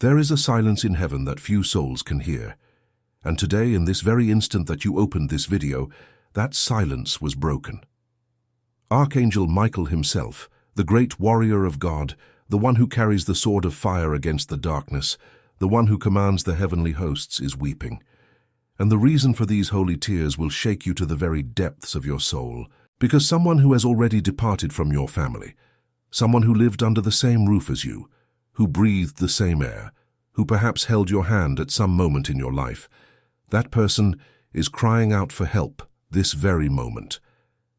There is a silence in heaven that few souls can hear. And today, in this very instant that you opened this video, that silence was broken. Archangel Michael himself, the great warrior of God, the one who carries the sword of fire against the darkness, the one who commands the heavenly hosts, is weeping. And the reason for these holy tears will shake you to the very depths of your soul, because someone who has already departed from your family, someone who lived under the same roof as you, who breathed the same air, who perhaps held your hand at some moment in your life, that person is crying out for help this very moment.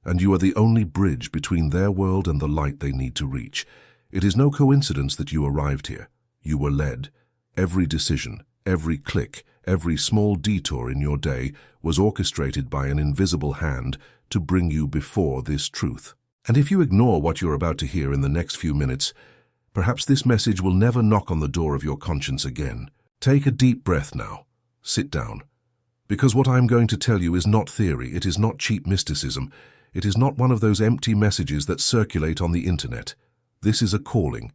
And you are the only bridge between their world and the light they need to reach. It is no coincidence that you arrived here. You were led. Every decision, every click, every small detour in your day was orchestrated by an invisible hand to bring you before this truth. And if you ignore what you're about to hear in the next few minutes, perhaps this message will never knock on the door of your conscience again. Take a deep breath now. Sit down. Because what I'm going to tell you is not theory, it is not cheap mysticism, it is not one of those empty messages that circulate on the internet. This is a calling,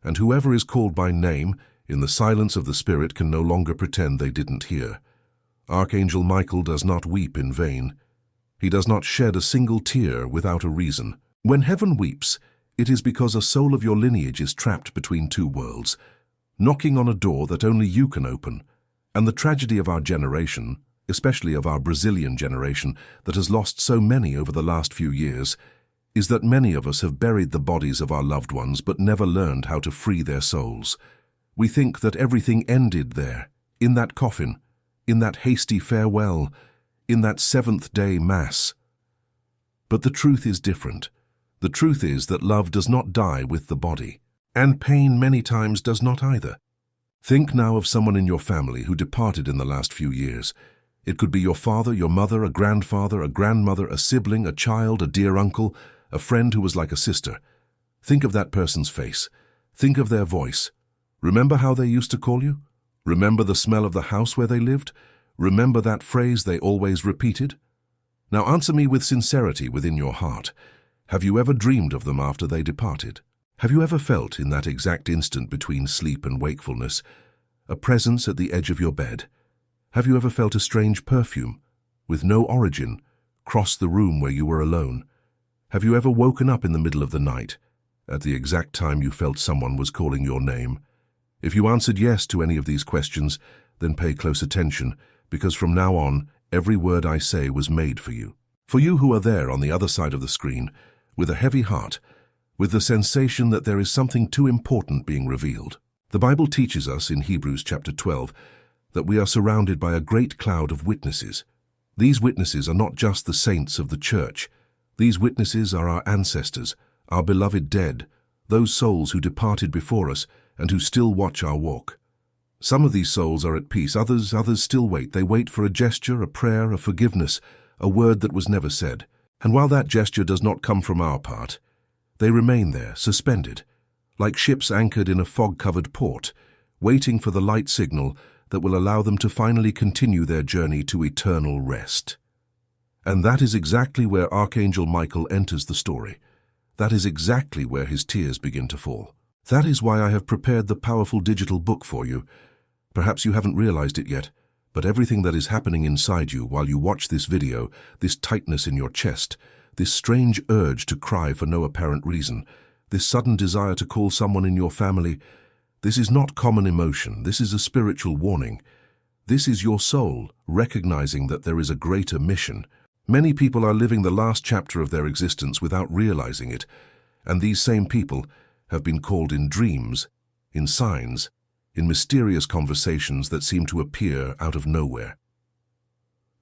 and whoever is called by name, in the silence of the Spirit, can no longer pretend they didn't hear. Archangel Michael does not weep in vain. He does not shed a single tear without a reason. When heaven weeps, it is because a soul of your lineage is trapped between two worlds, knocking on a door that only you can open. And the tragedy of our generation, especially of our Brazilian generation that has lost so many over the last few years, is that many of us have buried the bodies of our loved ones but never learned how to free their souls. We think that everything ended there, in that coffin, in that hasty farewell, in that seventh-day Mass. But the truth is different. The truth is that love does not die with the body, and pain many times does not either. Think now of someone in your family who departed in the last few years. It could be your father, your mother, a grandfather, a grandmother, a sibling, a child, a dear uncle, a friend who was like a sister. Think of that person's face. Think of their voice. Remember how they used to call you? Remember the smell of the house where they lived? Remember that phrase they always repeated? Now answer me with sincerity within your heart. Have you ever dreamed of them after they departed? Have you ever felt, in that exact instant between sleep and wakefulness, a presence at the edge of your bed? Have you ever felt a strange perfume, with no origin, cross the room where you were alone? Have you ever woken up in the middle of the night, at the exact time you felt someone was calling your name? If you answered yes to any of these questions, then pay close attention, because from now on, every word I say was made for you. For you who are there on the other side of the screen, with a heavy heart, with the sensation that there is something too important being revealed. The Bible teaches us in Hebrews chapter 12 that we are surrounded by a great cloud of witnesses. These witnesses are not just the saints of the church. These witnesses are our ancestors, our beloved dead, those souls who departed before us and who still watch our walk. Some of these souls are at peace, others still wait. They wait for a gesture, a prayer, a forgiveness, a word that was never said. And while that gesture does not come from our part, they remain there, suspended, like ships anchored in a fog-covered port, waiting for the light signal that will allow them to finally continue their journey to eternal rest. And that is exactly where Archangel Michael enters the story. That is exactly where his tears begin to fall. That is why I have prepared the powerful digital book for you. Perhaps you haven't realized it yet, but everything that is happening inside you while you watch this video, this tightness in your chest, this strange urge to cry for no apparent reason, this sudden desire to call someone in your family, this is not common emotion, this is a spiritual warning. This is your soul recognizing that there is a greater mission. Many people are living the last chapter of their existence without realizing it, and these same people have been called in dreams, in signs, in mysterious conversations that seem to appear out of nowhere.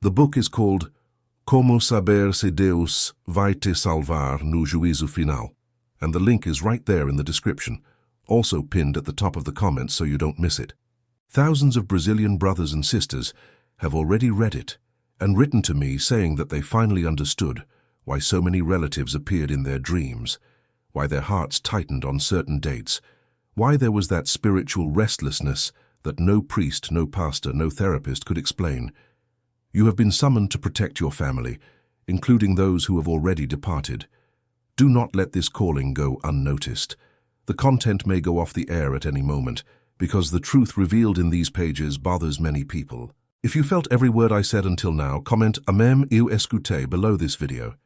The book is called Como Saber Se Deus Vai Te Salvar no Juízo Final, and the link is right there in the description, also pinned at the top of the comments so you don't miss it. Thousands of Brazilian brothers and sisters have already read it and written to me saying that they finally understood why so many relatives appeared in their dreams, why their hearts tightened on certain dates, why there was that spiritual restlessness that no priest, no pastor, no therapist could explain. You have been summoned to protect your family, including those who have already departed. Do not let this calling go unnoticed. The content may go off the air at any moment, because the truth revealed in these pages bothers many people. If you felt every word I said until now, comment Amen eu escute below this video.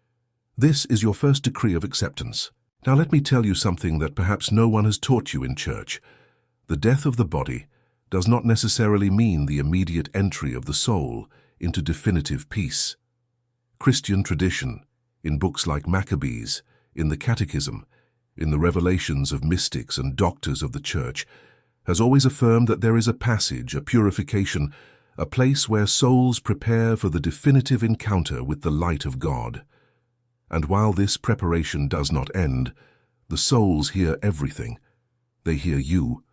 This is your first decree of acceptance. Now let me tell you something that perhaps no one has taught you in church. The death of the body does not necessarily mean the immediate entry of the soul into definitive peace. Christian tradition, in books like Maccabees, in the Catechism, in the revelations of mystics and doctors of the church, has always affirmed that there is a passage, a purification, a place where souls prepare for the definitive encounter with the light of God. And while this preparation does not end, the souls hear everything. They hear you.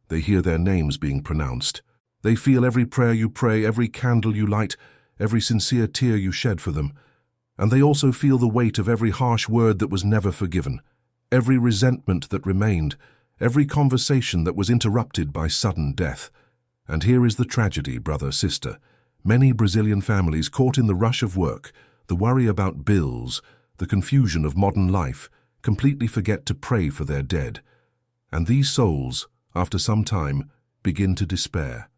They hear their names being pronounced. They feel every prayer you pray, every candle you light, every sincere tear you shed for them. And they also feel the weight of every harsh word that was never forgiven, every resentment that remained, every conversation that was interrupted by sudden death. And here is the tragedy, brother, sister. Many Brazilian families caught in the rush of work, the worry about bills, the confusion of modern life, completely forget to pray for their dead. And these souls, after some time, begin to despair.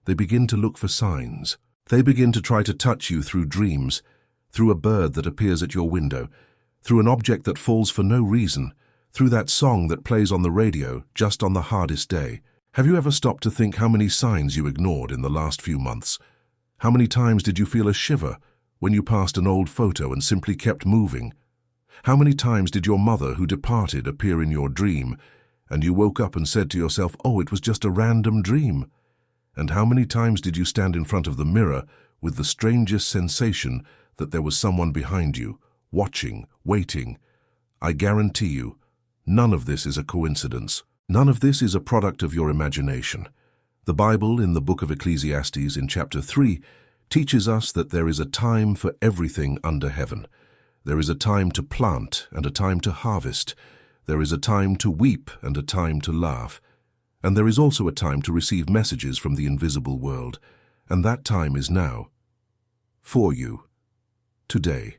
They begin to look for signs. They begin to try to touch you through dreams, through a bird that appears at your window, through an object that falls for no reason, through that song that plays on the radio just on the hardest day. Have you ever stopped to think how many signs you ignored in the last few months? How many times did you feel a shiver when you passed an old photo and simply kept moving? How many times did your mother who departed appear in your dream, and you woke up and said to yourself, oh, it was just a random dream? And how many times did you stand in front of the mirror with the strangest sensation that there was someone behind you, watching, waiting? I guarantee you, none of this is a coincidence. None of this is a product of your imagination. The Bible, in the book of Ecclesiastes, in chapter 3, teaches us that there is a time for everything under heaven. There is a time to plant and a time to harvest. There is a time to weep and a time to laugh. And there is also a time to receive messages from the invisible world. And that time is now. For you. Today.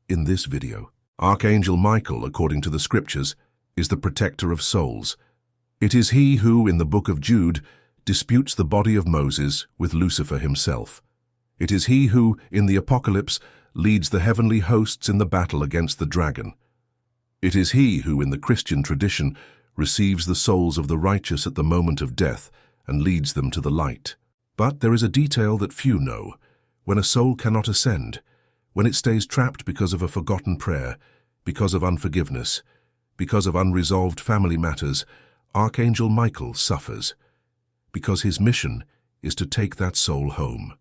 In this video. Archangel Michael, according to the scriptures, is the protector of souls. It is he who, in the book of Jude, disputes the body of Moses with Lucifer himself. It is he who, in the Apocalypse, leads the heavenly hosts in the battle against the dragon. It is he who, in the Christian tradition, receives the souls of the righteous at the moment of death and leads them to the light. But there is a detail that few know. When a soul cannot ascend, when it stays trapped because of a forgotten prayer, because of unforgiveness, because of unresolved family matters, Archangel Michael suffers, because his mission is to take that soul home.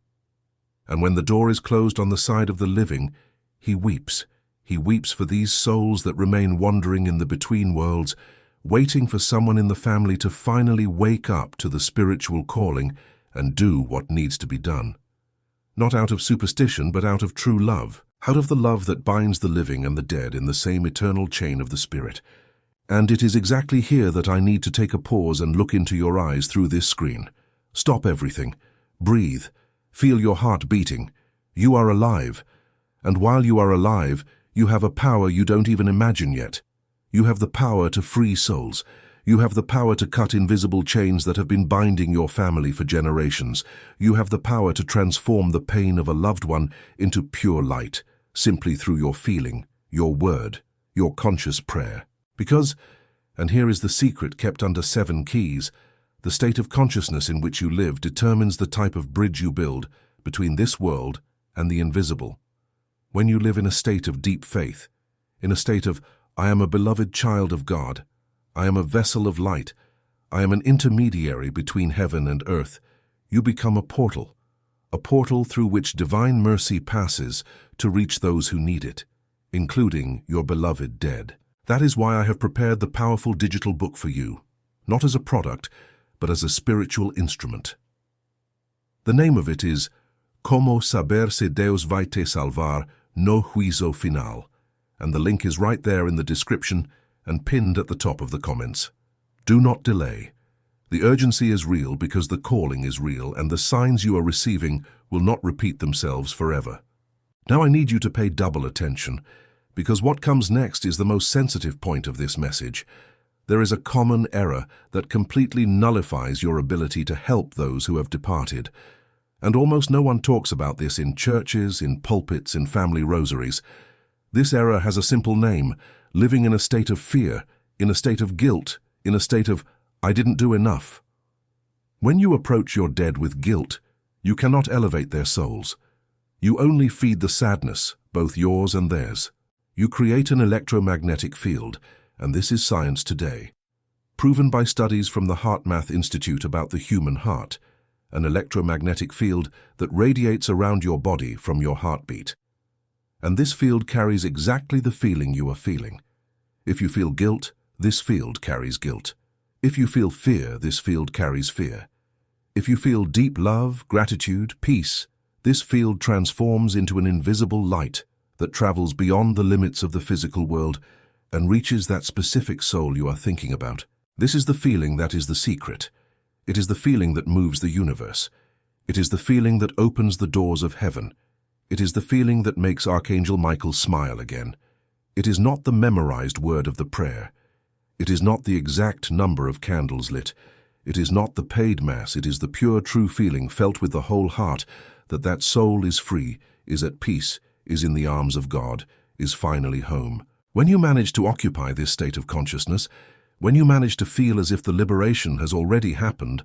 And when the door is closed on the side of the living, he weeps. He weeps for these souls that remain wandering in the between worlds, waiting for someone in the family to finally wake up to the spiritual calling and do what needs to be done. Not out of superstition, but out of true love, out of the love that binds the living and the dead in the same eternal chain of the Spirit. And it is exactly here that I need to take a pause and look into your eyes through this screen. Stop everything. Breathe. Feel your heart beating. You are alive. And while you are alive, you have a power you don't even imagine yet. You have the power to free souls. You have the power to cut invisible chains that have been binding your family for generations. You have the power to transform the pain of a loved one into pure light, simply through your feeling, your word, your conscious prayer. Because, and here is the secret kept under 7 keys, the state of consciousness in which you live determines the type of bridge you build between this world and the invisible. When you live in a state of deep faith, in a state of, I am a beloved child of God, I am a vessel of light, I am an intermediary between heaven and earth, you become a portal through which divine mercy passes to reach those who need it, including your beloved dead. That is why I have prepared the powerful digital book for you, not as a product, but as a spiritual instrument. The name of it is Como Saber Se Deus Vai Te Salvar No Juízo Final, and the link is right there in the description and pinned at the top of the comments. Do not delay. The urgency is real because the calling is real, and the signs you are receiving will not repeat themselves forever. Now I need you to pay double attention, because what comes next is the most sensitive point of this message. There is a common error that completely nullifies your ability to help those who have departed. And almost no one talks about this in churches, in pulpits, in family rosaries. This error has a simple name: living in a state of fear, in a state of guilt, in a state of, "I didn't do enough." When you approach your dead with guilt, you cannot elevate their souls. You only feed the sadness, both yours and theirs. You create an electromagnetic field, and this is science today, proven by studies from the HeartMath Institute about the human heart, an electromagnetic field that radiates around your body from your heartbeat. And this field carries exactly the feeling you are feeling. If you feel guilt, this field carries guilt. If you feel fear, this field carries fear. If you feel deep love, gratitude, peace, this field transforms into an invisible light that travels beyond the limits of the physical world and reaches that specific soul you are thinking about. This is the feeling that is the secret. It is the feeling that moves the universe. It is the feeling that opens the doors of heaven. It is the feeling that makes Archangel Michael smile again. It is not the memorized word of the prayer. It is not the exact number of candles lit. It is not the paid mass. It is the pure, true feeling felt with the whole heart that that soul is free, is at peace, is in the arms of God, is finally home. When you manage to occupy this state of consciousness, when you manage to feel as if the liberation has already happened,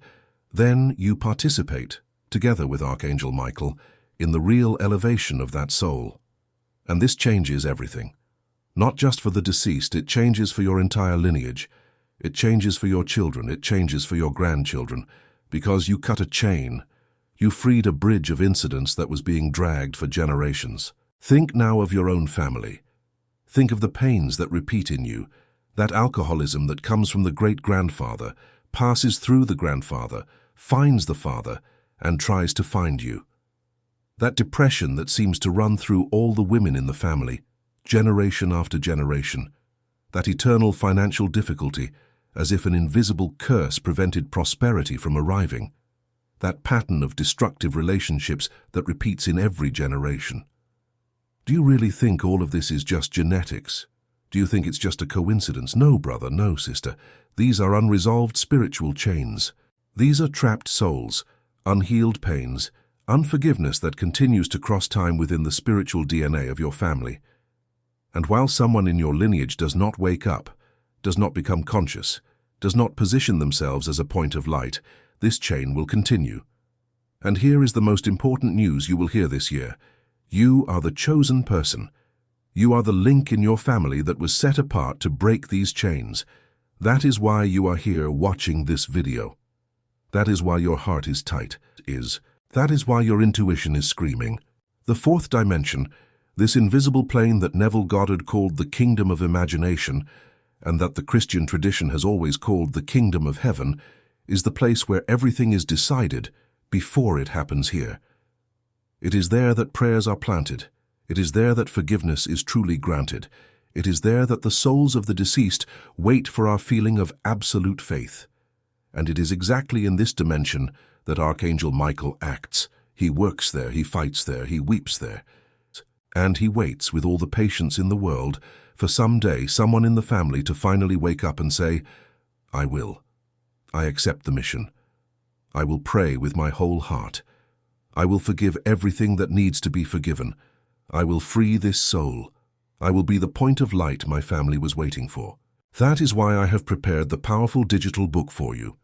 then you participate, together with Archangel Michael, in the real elevation of that soul. And this changes everything. Not just for the deceased, it changes for your entire lineage. It changes for your children, it changes for your grandchildren, because you cut a chain. You freed a bridge of incidents that was being dragged for generations. Think now of your own family. Think of the pains that repeat in you, that alcoholism that comes from the great-grandfather, passes through the grandfather, finds the father, and tries to find you. That depression that seems to run through all the women in the family, generation after generation. That eternal financial difficulty, as if an invisible curse prevented prosperity from arriving. That pattern of destructive relationships that repeats in every generation. Do you really think all of this is just genetics? Do you think it's just a coincidence? No, brother, no, sister. These are unresolved spiritual chains. These are trapped souls, unhealed pains, unforgiveness that continues to cross time within the spiritual DNA of your family. And while someone in your lineage does not wake up, does not become conscious, does not position themselves as a point of light, this chain will continue. And here is the most important news you will hear this year. You are the chosen person. You are the link in your family that was set apart to break these chains. That is why you are here watching this video. That is why your heart is tight. That is why your intuition is screaming. The fourth dimension, this invisible plane that Neville Goddard called the kingdom of imagination, and that the Christian tradition has always called the kingdom of heaven, is the place where everything is decided before it happens here. It is there that prayers are planted. It is there that forgiveness is truly granted. It is there that the souls of the deceased wait for our feeling of absolute faith. And it is exactly in this dimension that Archangel Michael acts. He works there, he fights there, he weeps there. And he waits with all the patience in the world for someday someone in the family to finally wake up and say, "I will. I accept the mission. I will pray with my whole heart. I will forgive everything that needs to be forgiven. I will free this soul. I will be the point of light my family was waiting for." That is why I have prepared the powerful digital book for you.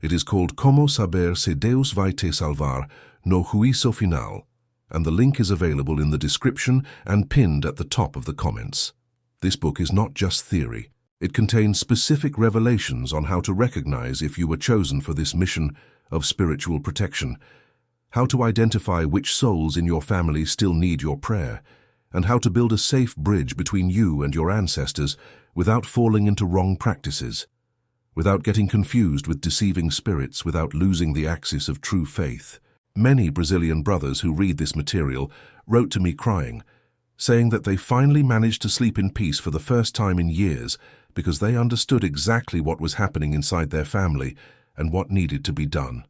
It is called Como Saber Se Deus Vai Te Salvar no Juízo Final, and the link is available in the description and pinned at the top of the comments. This book is not just theory. It contains specific revelations on how to recognize if you were chosen for this mission of spiritual protection, how to identify which souls in your family still need your prayer, and how to build a safe bridge between you and your ancestors without falling into wrong practices, without getting confused with deceiving spirits, without losing the axis of true faith. Many Brazilian brothers who read this material wrote to me crying, saying that they finally managed to sleep in peace for the first time in years because they understood exactly what was happening inside their family and what needed to be done.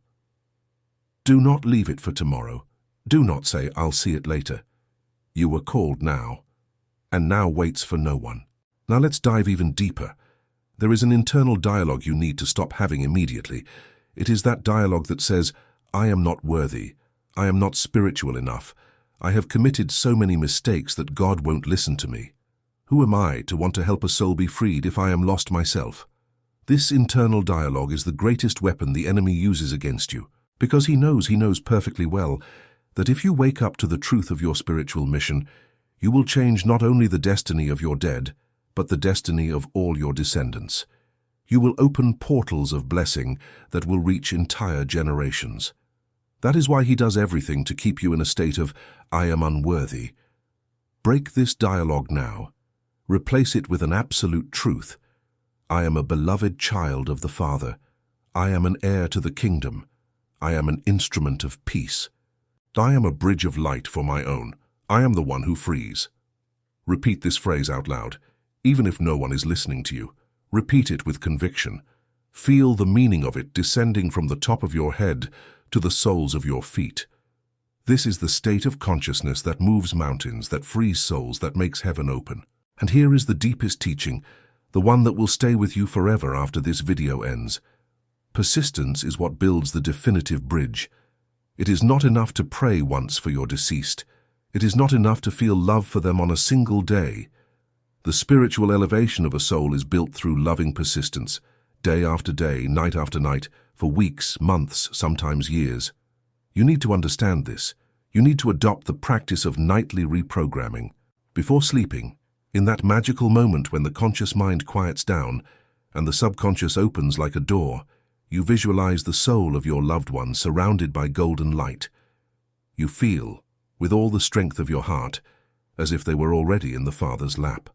Do not leave it for tomorrow. Do not say, "I'll see it later." You were called now, and now waits for no one. Now let's dive even deeper. There is an internal dialogue you need to stop having immediately. It is that dialogue that says, I am not worthy. I am not spiritual enough. I have committed so many mistakes that God won't listen to me. Who am I to want to help a soul be freed if I am lost myself? This internal dialogue is the greatest weapon the enemy uses against you, because he knows perfectly well that if you wake up to the truth of your spiritual mission, you will change not only the destiny of your dead, but the destiny of all your descendants. You will open portals of blessing that will reach entire generations. That is why he does everything to keep you in a state of, I am unworthy. Break this dialogue now. Replace it with an absolute truth. I am a beloved child of the Father. I am an heir to the kingdom. I am an instrument of peace. I am a bridge of light for my own. I am the one who frees. Repeat this phrase out loud, even if no one is listening to you. Repeat it with conviction. Feel the meaning of it descending from the top of your head to the soles of your feet. This is the state of consciousness that moves mountains, that frees souls, that makes heaven open. And here is the deepest teaching, the one that will stay with you forever after this video ends. Persistence is what builds the definitive bridge. It is not enough to pray once for your deceased. It is not enough to feel love for them on a single day. The spiritual elevation of a soul is built through loving persistence, day after day, night after night, for weeks, months, sometimes years. You need to understand this. You need to adopt the practice of nightly reprogramming. Before sleeping, in that magical moment when the conscious mind quiets down and the subconscious opens like a door, you visualize the soul of your loved one surrounded by golden light. You feel, with all the strength of your heart, as if they were already in the Father's lap.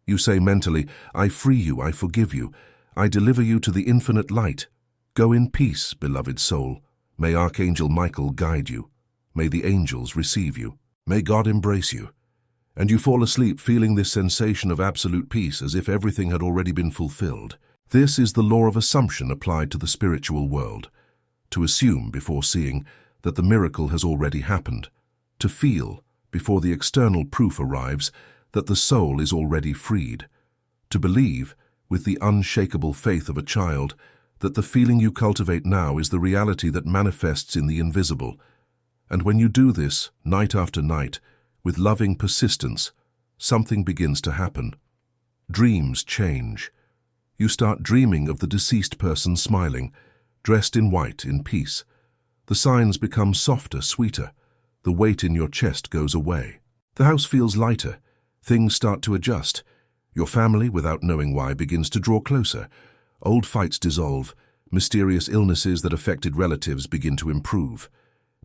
You say mentally, I free you, I forgive you, I deliver you to the infinite light. Go in peace, beloved soul. May Archangel Michael guide you. May the angels receive you. May God embrace you. And you fall asleep feeling this sensation of absolute peace as if everything had already been fulfilled. This is the law of assumption applied to the spiritual world. To assume before seeing that the miracle has already happened. To feel, before the external proof arrives, that the soul is already freed. To believe, with the unshakable faith of a child, that the feeling you cultivate now is the reality that manifests in the invisible. And when you do this, night after night, with loving persistence, something begins to happen. Dreams change. You start dreaming of the deceased person smiling, dressed in white, in peace. The signs become softer, sweeter. The weight in your chest goes away. The house feels lighter. Things start to adjust. Your family, without knowing why, begins to draw closer. Old fights dissolve. Mysterious illnesses that affected relatives begin to improve.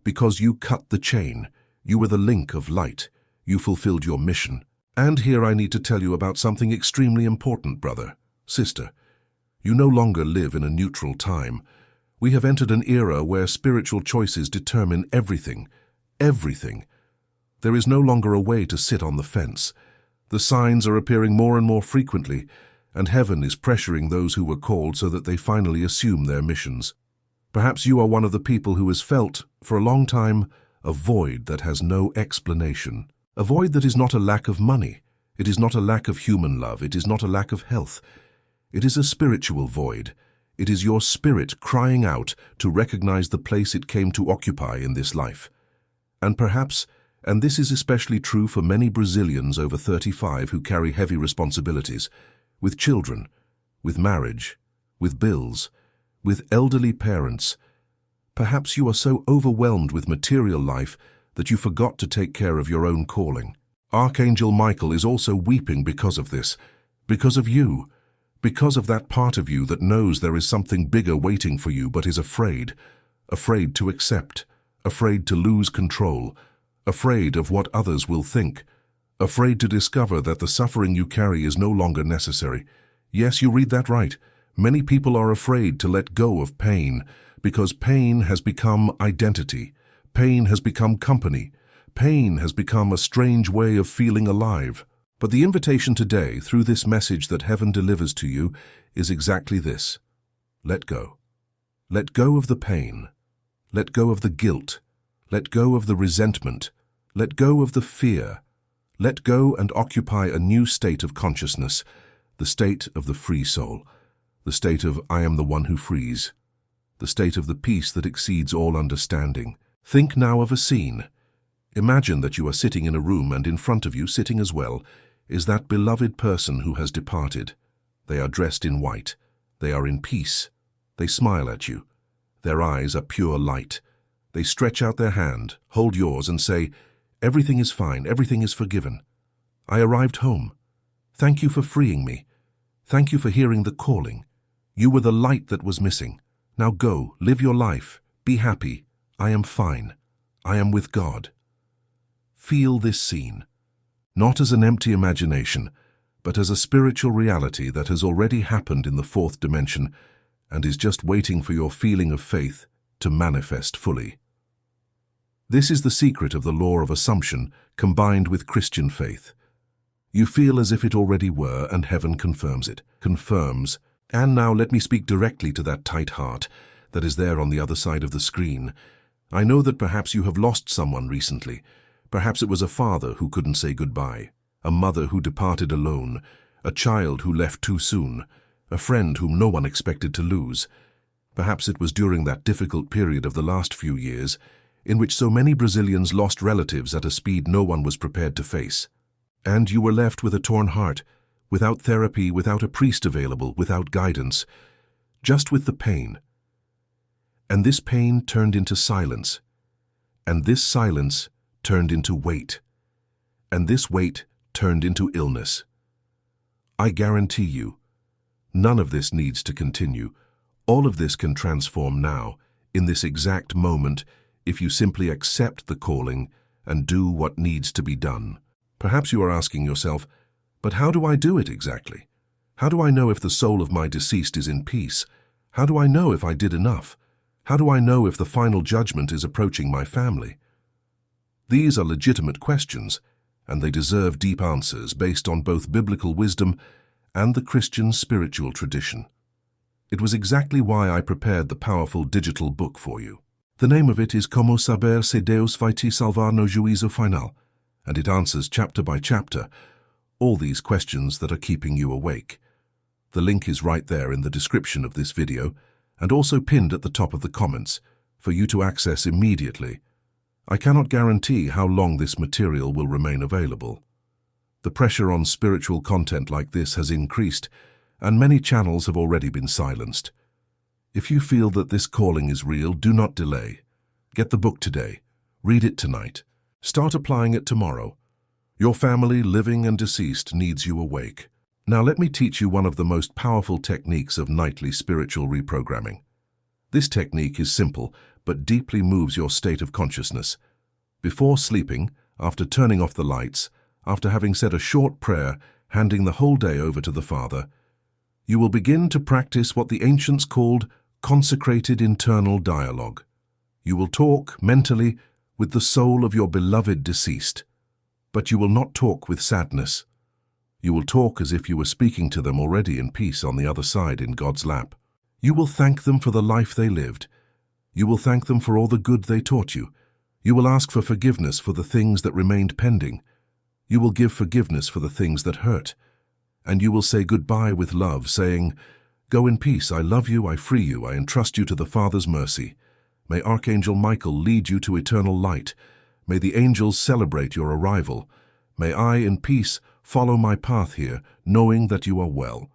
Because you cut the chain. You were the link of light. You fulfilled your mission. And here I need to tell you about something extremely important, brother, sister. You no longer live in a neutral time. We have entered an era where spiritual choices determine everything. Everything. There is no longer a way to sit on the fence. The signs are appearing more and more frequently, and heaven is pressuring those who were called so that they finally assume their missions. Perhaps you are one of the people who has felt, for a long time, a void that has no explanation. A void that is not a lack of money. It is not a lack of human love. It is not a lack of health. It is a spiritual void. It is your spirit crying out to recognize the place it came to occupy in this life. And perhaps, and this is especially true for many Brazilians over 35 who carry heavy responsibilities, with children, with marriage, with bills, with elderly parents, perhaps you are so overwhelmed with material life that you forgot to take care of your own calling. Archangel Michael is also weeping because of this, because of you, because of that part of you that knows there is something bigger waiting for you but is afraid to accept, afraid to lose control, afraid of what others will think, afraid to discover that the suffering you carry is no longer necessary. Yes, you read that right. Many people are afraid to let go of pain because pain has become identity. Pain has become company. Pain has become a strange way of feeling alive. But the invitation today, through this message that heaven delivers to you, is exactly this. Let go. Let go of the pain. Let go of the guilt. Let go of the resentment. Let go of the fear. Let go and occupy a new state of consciousness, the state of the free soul. the state of I am the one who frees, the state of the peace that exceeds all understanding. Think now of a scene. Imagine that you are sitting in a room, and in front of you, sitting as well, is that beloved person who has departed. They are dressed in white. They are in peace. They smile at you. Their eyes are pure light. They stretch out their hand, hold yours, and say, "Everything is fine, everything is forgiven. I arrived home. Thank you for freeing me. Thank you for hearing the calling. You were the light that was missing. Now go, live your life, be happy. I am fine. I am with God." Feel this scene, not as an empty imagination, but as a spiritual reality that has already happened in the fourth dimension and is just waiting for your feeling of faith to manifest fully. This is the secret of the law of assumption combined with Christian faith. You feel as if it already were, and heaven confirms it. Confirms. And now let me speak directly to that tight heart that is there on the other side of the screen. I know that perhaps you have lost someone recently. Perhaps it was a father who couldn't say goodbye, a mother who departed alone, a child who left too soon, a friend whom no one expected to lose. Perhaps it was during that difficult period of the last few years in which so many Brazilians lost relatives at a speed no one was prepared to face. And you were left with a torn heart, without therapy, without a priest available, without guidance, just with the pain. And this pain turned into silence, and this silence turned into weight, and this weight turned into illness. I guarantee you, none of this needs to continue. All of this can transform now, in this exact moment, if you simply accept the calling and do what needs to be done. Perhaps you are asking yourself, but how do I do it exactly? How do I know if the soul of my deceased is in peace? How do I know if I did enough? How do I know if the final judgment is approaching my family? These are legitimate questions, and they deserve deep answers based on both biblical wisdom and the Christian spiritual tradition. It was exactly why I prepared the powerful digital book for you. The name of it is Como Saber Se Deus Vai Te Salvar no Juízo Final, and it answers chapter by chapter all these questions that are keeping you awake. The link is right there in the description of this video and also pinned at the top of the comments for you to access immediately. I cannot guarantee how long this material will remain available. The pressure on spiritual content like this has increased, and many channels have already been silenced. If you feel that this calling is real, do not delay. Get the book today. Read it tonight. Start applying it tomorrow. Your family, living and deceased, needs you awake. Now let me teach you one of the most powerful techniques of nightly spiritual reprogramming. This technique is simple, but deeply moves your state of consciousness. Before sleeping, after turning off the lights, after having said a short prayer, handing the whole day over to the Father, you will begin to practice what the ancients called consecrated internal dialogue. You will talk mentally with the soul of your beloved deceased, but you will not talk with sadness. You will talk as if you were speaking to them already in peace on the other side in God's lap. You will thank them for the life they lived. You will thank them for all the good they taught you. You will ask for forgiveness for the things that remained pending. You will give forgiveness for the things that hurt. And you will say goodbye with love, saying, "Go in peace, I love you, I free you, I entrust you to the Father's mercy. May Archangel Michael lead you to eternal light. May the angels celebrate your arrival. May I, in peace, follow my path here, knowing that you are well."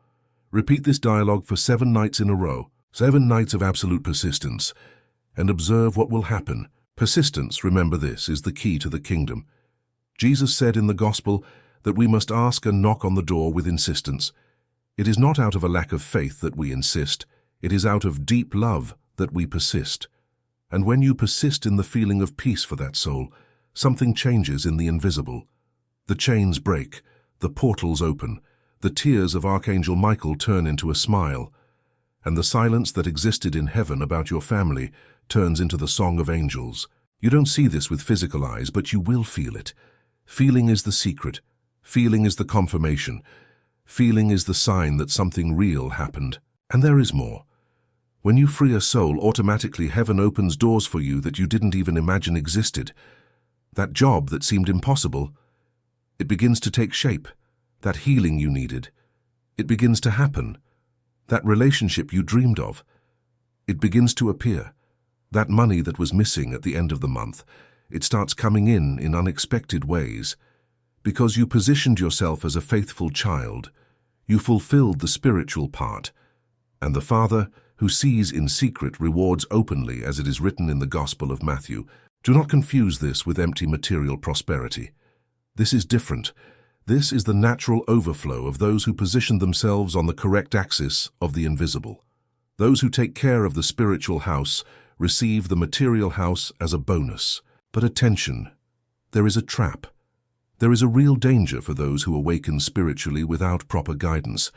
Repeat this dialogue for 7 nights in a row, 7 nights of absolute persistence, and observe what will happen. Persistence, remember this, is the key to the kingdom. Jesus said in the Gospel that we must ask and knock on the door with insistence. It is not out of a lack of faith that we insist. It is out of deep love that we persist. And when you persist in the feeling of peace for that soul, something changes in the invisible. The chains break, the portals open, the tears of Archangel Michael turn into a smile, and the silence that existed in heaven about your family turns into the song of angels. You don't see this with physical eyes, but you will feel it. Feeling is the secret. Feeling is the confirmation. Feeling is the sign that something real happened. And there is more. When you free a soul, automatically heaven opens doors for you that you didn't even imagine existed. That job that seemed impossible, it begins to take shape. That healing you needed, it begins to happen. that relationship you dreamed of. It begins to appear. That money that was missing at the end of the month, it starts coming in unexpected ways. Because you positioned yourself as a faithful child, you fulfilled the spiritual part. And the Father, who sees in secret, rewards openly, as it is written in the Gospel of Matthew. Do not confuse this with empty material prosperity. This is different. This is the natural overflow of those who position themselves on the correct axis of the invisible. Those who take care of the spiritual house receive the material house as a bonus. But attention, there is a trap. There is a real danger for those who awaken spiritually without proper guidance.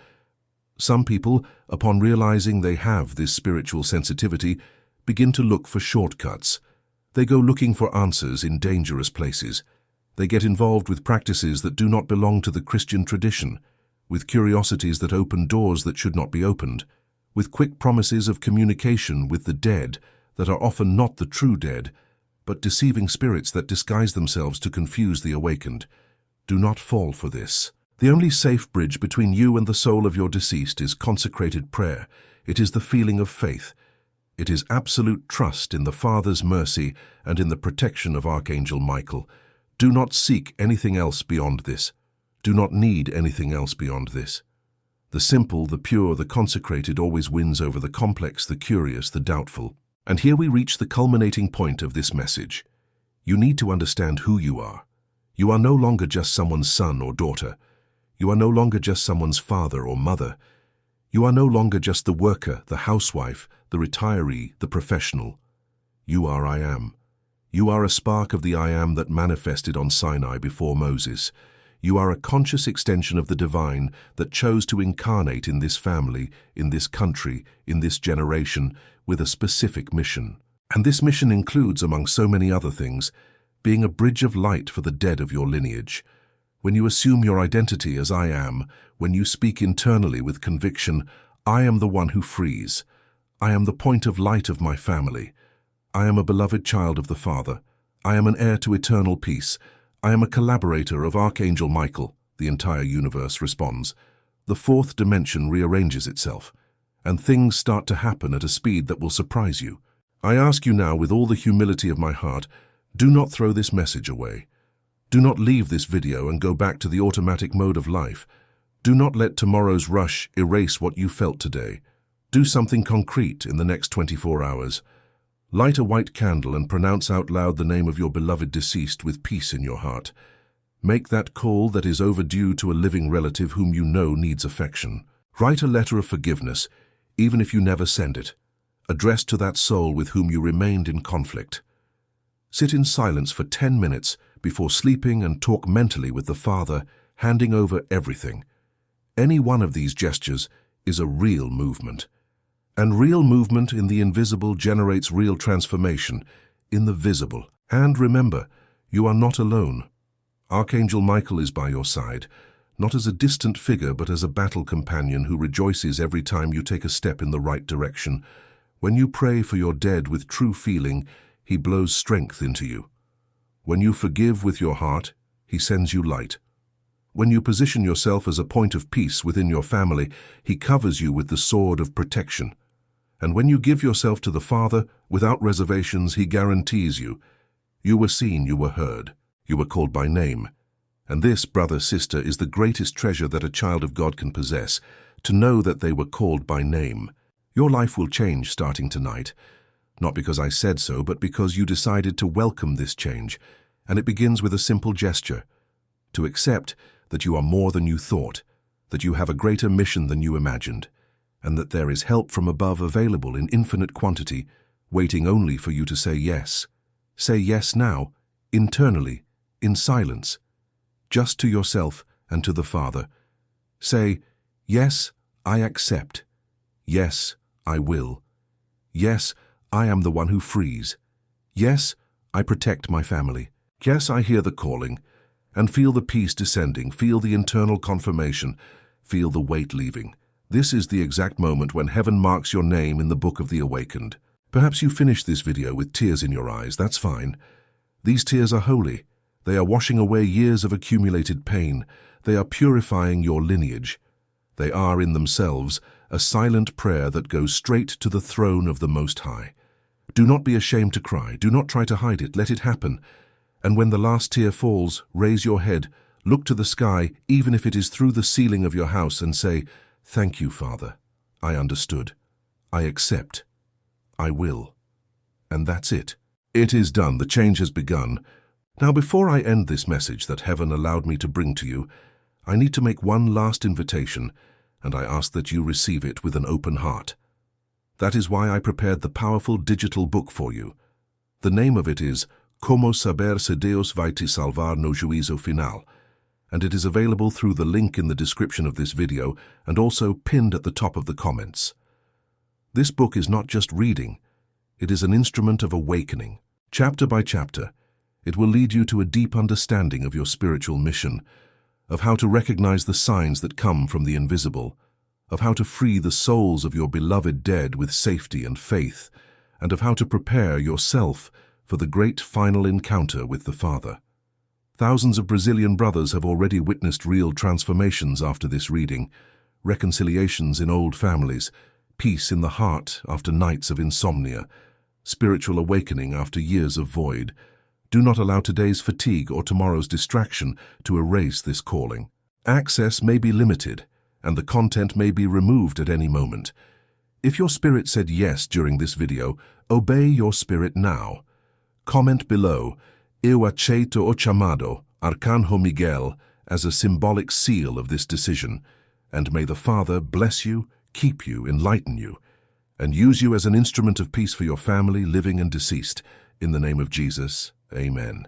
Some people, upon realizing they have this spiritual sensitivity, begin to look for shortcuts. They go looking for answers in dangerous places. They get involved with practices that do not belong to the Christian tradition, with curiosities that open doors that should not be opened, with quick promises of communication with the dead that are often not the true dead, but deceiving spirits that disguise themselves to confuse the awakened. Do not fall for this. The only safe bridge between you and the soul of your deceased is consecrated prayer. It is the feeling of faith. It is absolute trust in the Father's mercy and in the protection of Archangel Michael. Do not seek anything else beyond this. Do not need anything else beyond this. The simple, the pure, the consecrated always wins over the complex, the curious, the doubtful. And here we reach the culminating point of this message. You need to understand who you are. You are no longer just someone's son or daughter. You are no longer just someone's father or mother. You are no longer just the worker, the housewife, the retiree, the professional. You are I Am. You are a spark of the I Am that manifested on Sinai before Moses. You are a conscious extension of the divine that chose to incarnate in this family, in this country, in this generation, with a specific mission. And this mission includes, among so many other things, being a bridge of light for the dead of your lineage. When you assume your identity as I Am, when you speak internally with conviction, I am the one who frees. I am the point of light of my family. I am a beloved child of the Father. I am an heir to eternal peace. I am a collaborator of Archangel Michael. The entire universe responds. The fourth dimension rearranges itself, and things start to happen at a speed that will surprise you. I ask you now, with all the humility of my heart, do not throw this message away. Do not leave this video and go back to the automatic mode of life. Do not let tomorrow's rush erase what you felt today. Do something concrete in the next 24 hours. Light a white candle and pronounce out loud the name of your beloved deceased with peace in your heart. Make that call that is overdue to a living relative whom you know needs affection. Write a letter of forgiveness, even if you never send it, addressed to that soul with whom you remained in conflict. Sit in silence for 10 minutes before sleeping and talk mentally with the Father, handing over everything. Any one of these gestures is a real movement. And real movement in the invisible generates real transformation in the visible. And remember, you are not alone. Archangel Michael is by your side, not as a distant figure but as a battle companion who rejoices every time you take a step in the right direction. When you pray for your dead with true feeling, he blows strength into you. When you forgive with your heart, he sends you light. When you position yourself as a point of peace within your family, he covers you with the sword of protection. And when you give yourself to the Father, without reservations, he guarantees you. You were seen, you were heard, you were called by name. And this, brother, sister, is the greatest treasure that a child of God can possess, to know that they were called by name. Your life will change starting tonight. Not because I said so, but because you decided to welcome this change. And it begins with a simple gesture. To accept that you are more than you thought, that you have a greater mission than you imagined, and that there is help from above available in infinite quantity, waiting only for you to say yes. Say yes now, internally, in silence, just to yourself and to the Father. Say, yes, I accept. Yes, I will. Yes, I am the one who frees. Yes, I protect my family. Yes, I hear the calling, and feel the peace descending, feel the internal confirmation, feel the weight leaving. This is the exact moment when heaven marks your name in the book of the awakened. Perhaps you finished this video with tears in your eyes, that's fine. These tears are holy. They are washing away years of accumulated pain. They are purifying your lineage. They are, in themselves, a silent prayer that goes straight to the throne of the Most High. Do not be ashamed to cry. Do not try to hide it. Let it happen. And when the last tear falls, raise your head, look to the sky, even if it is through the ceiling of your house, and say, "Thank you, Father. I understood. I accept. I will." And that's it. It is done. The change has begun. Now, before I end this message that heaven allowed me to bring to you, I need to make one last invitation, and I ask that you receive it with an open heart. That is why I prepared the powerful digital book for you. The name of it is Como Saber Se Deus Vai Te Salvar no Juízo Final, and it is available through the link in the description of this video and also pinned at the top of the comments. This book is not just reading, it is an instrument of awakening. Chapter by chapter, it will lead you to a deep understanding of your spiritual mission, of how to recognize the signs that come from the invisible, of how to free the souls of your beloved dead with safety and faith, and of how to prepare yourself for the great final encounter with the Father. Thousands of Brazilian brothers have already witnessed real transformations after this reading, reconciliations in old families, peace in the heart after nights of insomnia, spiritual awakening after years of void. Do not allow today's fatigue or tomorrow's distraction to erase this calling. Access may be limited, and the content may be removed at any moment. If your spirit said yes during this video, obey your spirit now. Comment below, "Eu aceito o chamado, Archangel Michael," as a symbolic seal of this decision, and may the Father bless you, keep you, enlighten you, and use you as an instrument of peace for your family, living and deceased. In the name of Jesus, amen.